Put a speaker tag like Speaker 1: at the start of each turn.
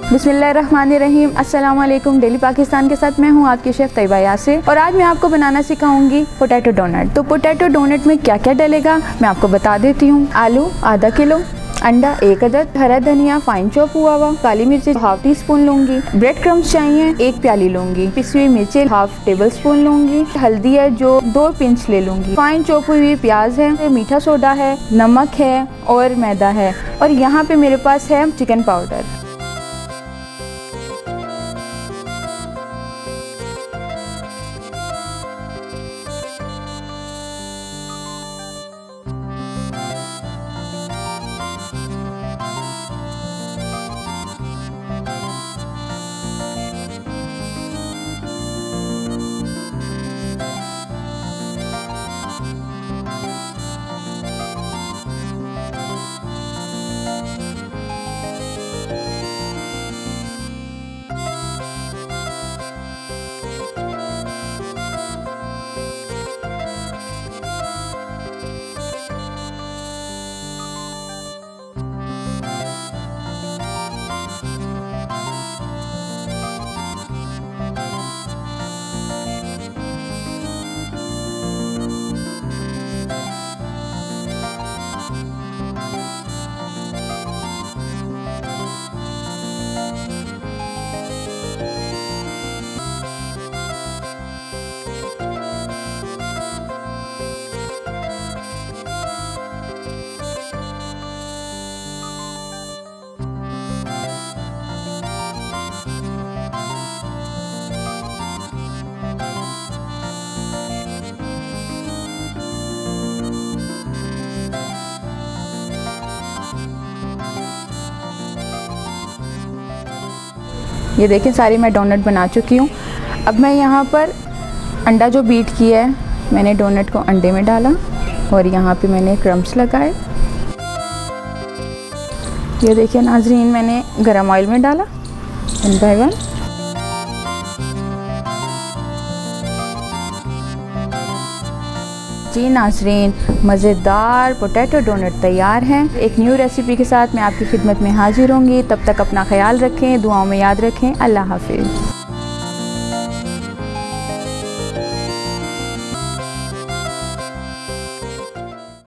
Speaker 1: बिस्मिल्लाहिर्रहमानिर्रहीम। अस्सलाम वालेकुम। डेली पाकिस्तान के साथ मैं हूँ आपकी शेफ़ तैयबा यासिर और आज मैं आपको बनाना सिखाऊंगी पोटैटो डोनट। तो पोटैटो डोनट में क्या क्या डलेगा मैं आपको बता देती हूँ। आलू आधा किलो, अंडा 1 अदद, हरा धनिया फाइन चॉप हुआ हुआ, काली मिर्ची हाफ टी स्पून लूंगी, ब्रेड क्रम्स चाहिए 1 प्याली लूंगी, पिसी हुई मिर्ची हाफ टेबल स्पून लूंगी, हल्दी है जो 2 पिंच ले लूंगी, फाइन चॉप हुई प्याज है, मीठा सोडा है, नमक है और मैदा है और यहाँ पे मेरे पास है चिकन पाउडर। ये देखें सारी मैं डोनट बना चुकी हूँ। अब मैं यहाँ पर अंडा जो बीट किया है मैंने डोनट को अंडे में डाला और यहाँ पे मैंने क्रम्स लगाए। ये देखिए नाजरीन मैंने गरम ऑयल में डाला 1 बाय 1। जी नाजरीन मज़ेदार पोटैटो डोनट तैयार हैं। एक न्यू रेसिपी के साथ मैं आपकी खिदमत में हाजिर होंगी। तब तक अपना ख्याल रखें, दुआओं में याद रखें। अल्लाह हाफिज़।